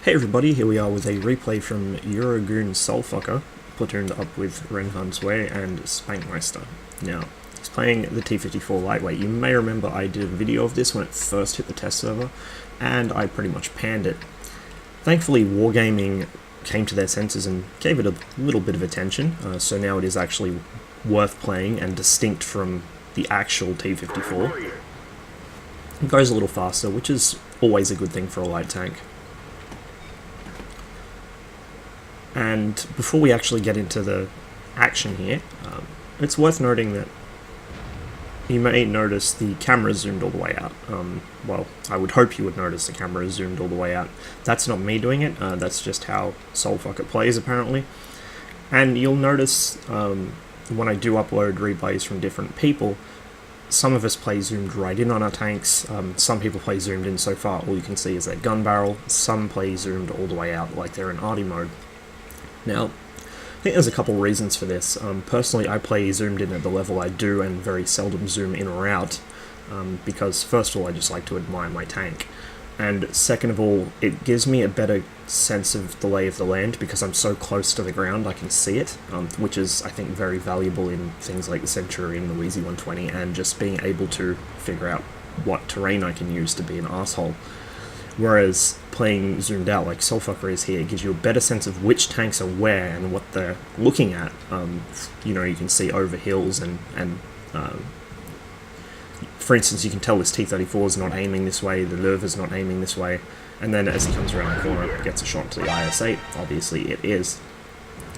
Hey everybody, here we are with a replay from Eurogoon Soulfucker, platooned up with Renhan's Way and Spankmeister. Now, he's playing the T-54 Lightweight. You may remember I did a video of this when it first hit the test server, and I pretty much panned it. Thankfully, Wargaming came to their senses and gave it a little bit of attention, so now it is actually worth playing and distinct from the actual T-54. It goes a little faster, which is always a good thing for a light tank. And before we actually get into the action here, it's worth noting that you may notice the camera zoomed all the way out. Well, I would hope you would notice the camera zoomed all the way out. That's not me doing it, that's just how Soulfucker plays apparently. And you'll notice when I do upload replays from different people, some of us play zoomed right in on our tanks, some people play zoomed in so far all you can see is their gun barrel, some play zoomed all the way out like they're in arty mode. Now, I think there's a couple reasons for this. Personally, I play zoomed in at the level I do and very seldom zoom in or out, because first of all, I just like to admire my tank, and second of all, it gives me a better sense of the lay of the land because I'm so close to the ground I can see it, which is, I think, very valuable in things like the Centurion, the Wheezy 120, and just being able to figure out what terrain I can use to be an asshole. Whereas playing zoomed out like Soulfucker is here gives you a better sense of which tanks are where and what they're looking at. You know, you can see over hills and for instance, you can tell this T-34 is not aiming this way, the Löwe is not aiming this way, and then as he comes around the corner, it gets a shot to the IS-8. Obviously, it is.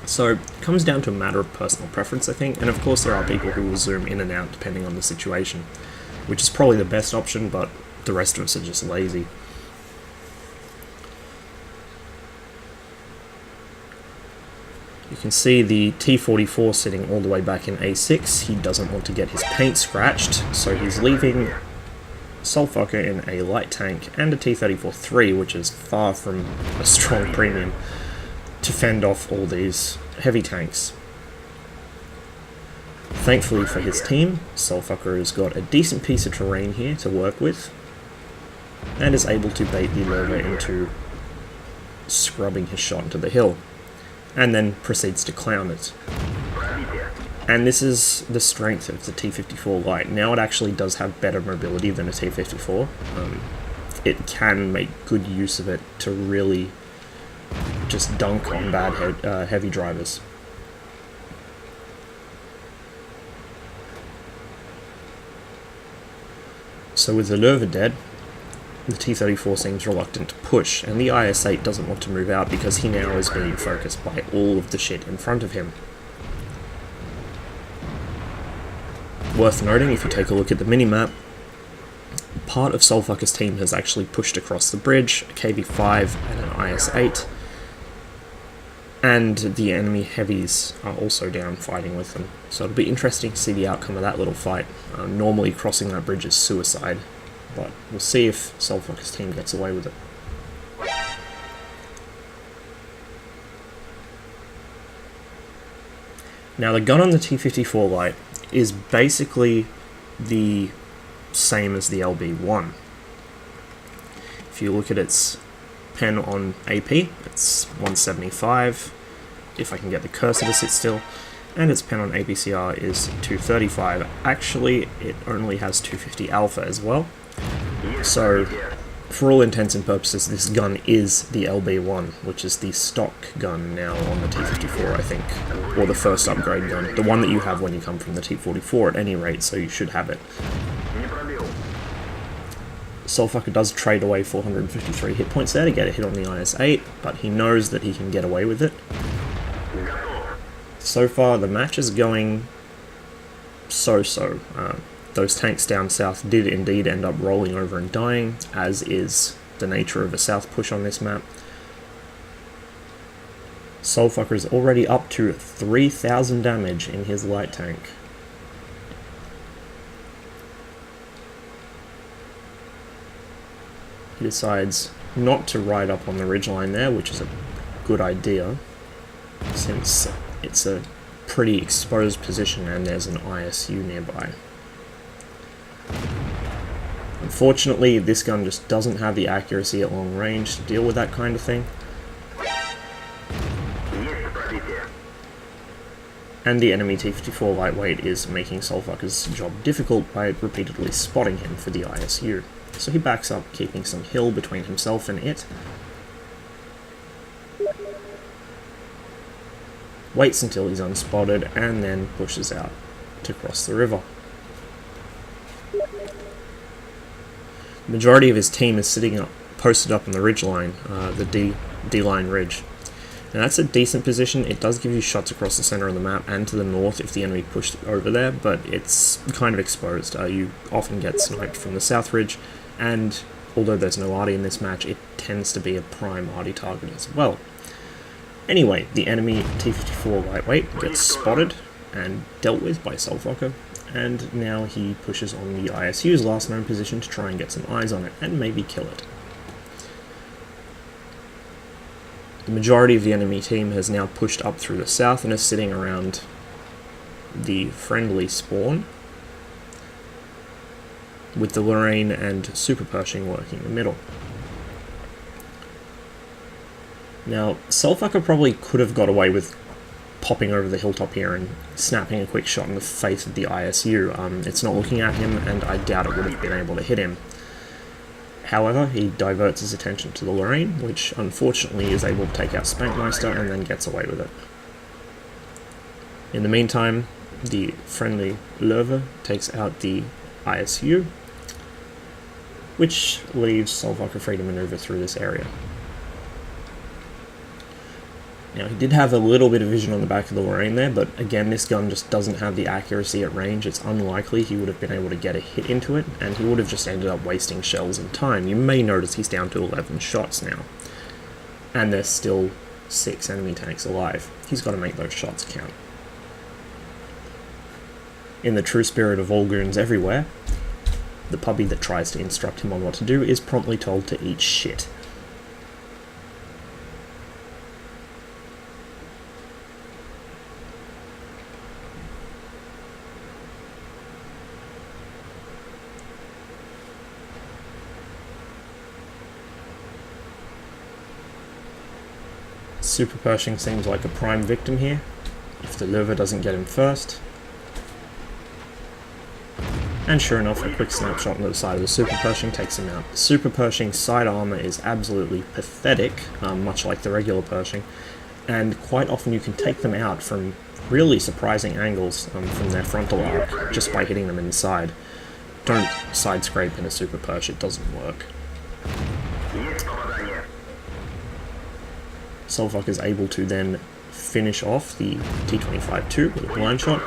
So it comes down to a matter of personal preference, I think, and of course there are people who will zoom in and out depending on the situation, which is probably the best option, but the rest of us are just lazy. You can see the T-44 sitting all the way back in A6. He doesn't want to get his paint scratched, so he's leaving Soulfucker in a light tank and a T-34-3, which is far from a strong premium, to fend off all these heavy tanks. Thankfully for his team, Soulfucker has got a decent piece of terrain here to work with, and is able to bait the Löwe into scrubbing his shot into the hill, and then proceeds to clown it. And this is the strength of the T-54 Light. Now it actually does have better mobility than a T-54. It can make good use of it to really just dunk on bad heavy drivers. So with the Löwe dead, the T-34 seems reluctant to push, and the IS-8 doesn't want to move out because he now is being focused by all of the shit in front of him. Worth noting, if you take a look at the minimap, part of Soulfucker's team has actually pushed across the bridge, a KV-5 and an IS-8, and the enemy heavies are also down fighting with them. So it'll be interesting to see the outcome of that little fight. Normally crossing that bridge is suicide, but we'll see if Soulfucker's team gets away with it. Now the gun on the T-54 Light is basically the same as the LB1. If you look at its pen on AP, it's 175, if I can get the cursor to sit still, and its pen on APCR is 235. Actually, it only has 250 alpha as well. So, for all intents and purposes, this gun is the LB1, which is the stock gun now on the T-54, I think, or the first upgrade gun, the one that you have when you come from the T-44 at any rate, so you should have it. Soulfucker does trade away 453 hit points there to get a hit on the IS-8, but he knows that he can get away with it. So far, the match is going so-so. Those tanks down south did indeed end up rolling over and dying, as is the nature of a south push on this map. Soulfucker is already up to 3,000 damage in his light tank. He decides not to ride up on the ridgeline there, which is a good idea, since it's a pretty exposed position and there's an ISU nearby. Unfortunately, this gun just doesn't have the accuracy at long range to deal with that kind of thing. And the enemy T-54 lightweight is making Soulfucker's job difficult by repeatedly spotting him for the ISU. So he backs up, keeping some hill between himself and it. Waits until he's unspotted, and then pushes out to cross the river. The majority of his team is sitting up, posted up on the ridge line, the D-line ridge. Now that's a decent position. It does give you shots across the center of the map and to the north if the enemy pushed over there, but it's kind of exposed. You often get sniped from the south ridge, and although there's no arty in this match, it tends to be a prime arty target as well. Anyway, the enemy T-54 lightweight gets spotted and dealt with by Soulfucker, and now he pushes on the ISU's last known position to try and get some eyes on it and maybe kill it. The majority of the enemy team has now pushed up through the south and is sitting around the friendly spawn, with the Lorraine and Super Pershing working in the middle. Now, Soulfucker probably could have got away with popping over the hilltop here and snapping a quick shot in the face of the ISU. It's not looking at him, and I doubt it would have been able to hit him. However, he diverts his attention to the Lorraine, which unfortunately is able to take out Spankmeister and then gets away with it. In the meantime, the friendly Löwe takes out the ISU, which leaves Soulfucker free to maneuver through this area. Now, he did have a little bit of vision on the back of the Lorraine there, but again, this gun just doesn't have the accuracy at range. It's unlikely he would have been able to get a hit into it, and he would have just ended up wasting shells and time. You may notice he's down to 11 shots now, and there's still 6 enemy tanks alive. He's got to make those shots count. In the true spirit of all goons everywhere, the puppy that tries to instruct him on what to do is promptly told to eat shit. Super Pershing seems like a prime victim here, if the Löwe doesn't get him first. And sure enough, a quick snapshot on the side of the Super Pershing takes him out. The Super Pershing's side armor is absolutely pathetic, much like the regular Pershing, and quite often you can take them out from really surprising angles from their frontal arc, just by hitting them in the side. Don't side scrape in a Super Persh, it doesn't work. Soulfucker is able to then finish off the T-25-2 with a blind shot,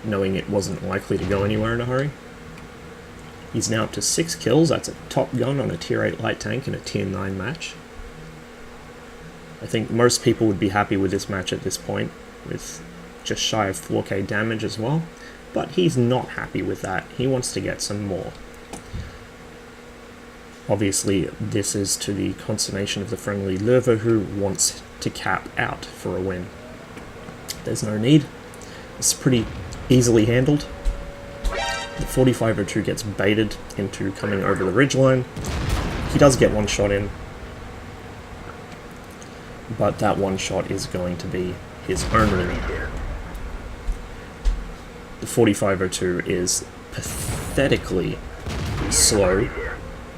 knowing it wasn't likely to go anywhere in a hurry. He's now up to 6 kills. That's a top gun on a tier 8 light tank in a tier 9 match. I think most people would be happy with this match at this point, with just shy of 4k damage as well, but he's not happy with that. He wants to get some more. Obviously, this is to the consternation of the friendly Löwe, who wants to cap out for a win. There's no need. It's pretty easily handled. The 4502 gets baited into coming over the ridgeline. He does get one shot in, but that one shot is going to be his only. The 4502 is pathetically slow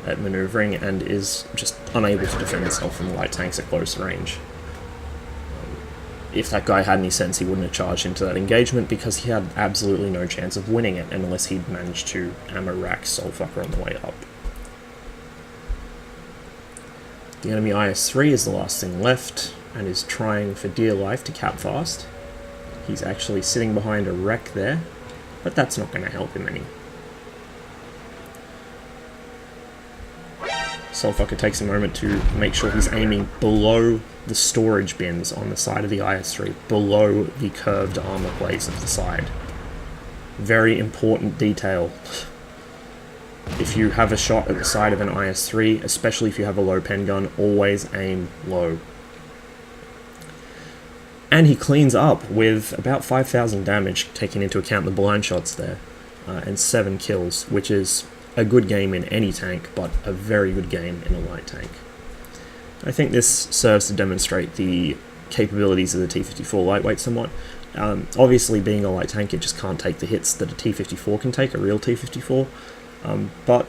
at maneuvering and is just unable to defend itself from light tanks at close range. If that guy had any sense, he wouldn't have charged into that engagement, because he had absolutely no chance of winning it unless he'd managed to ammo rack Soulfucker on the way up. The enemy IS-3 is the last thing left and is trying for dear life to cap fast. He's actually sitting behind a wreck there, but that's not going to help him any. Soulfucker takes a moment to make sure he's aiming below the storage bins on the side of the IS-3, below the curved armor plates of the side. Very important detail. If you have a shot at the side of an IS-3, especially if you have a low pen gun, always aim low. And he cleans up with about 5,000 damage, taking into account the blind shots there, and 7 kills, which is a good game in any tank, but a very good game in a light tank. I think this serves to demonstrate the capabilities of the T-54 lightweight somewhat. Obviously, being a light tank, it just can't take the hits that a T-54 can take, a real T-54, but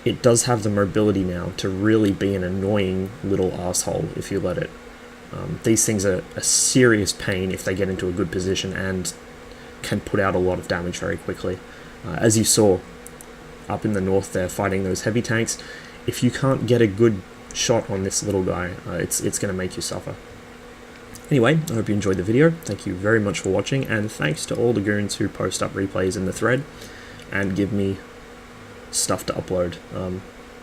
it does have the mobility now to really be an annoying little asshole if you let it. These things are a serious pain if they get into a good position and can put out a lot of damage very quickly. As you saw up in the north there fighting those heavy tanks, if you can't get a good shot on this little guy, it's going to make you suffer. Anyway, I hope you enjoyed the video. Thank you very much for watching, and thanks to all the goons who post up replays in the thread and give me stuff to upload.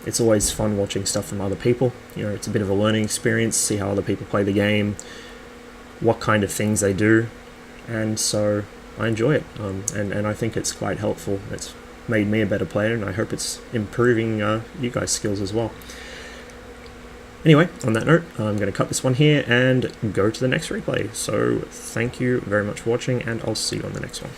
It's always fun watching stuff from other people. You know, it's a bit of a learning experience, see how other people play the game, what kind of things they do, and so I enjoy it, and I think it's quite helpful. It's made me a better player, and I hope it's improving you guys' skills as well. Anyway, on that note, I'm going to cut this one here and go to the next replay. So thank you very much for watching, and I'll see you on the next one.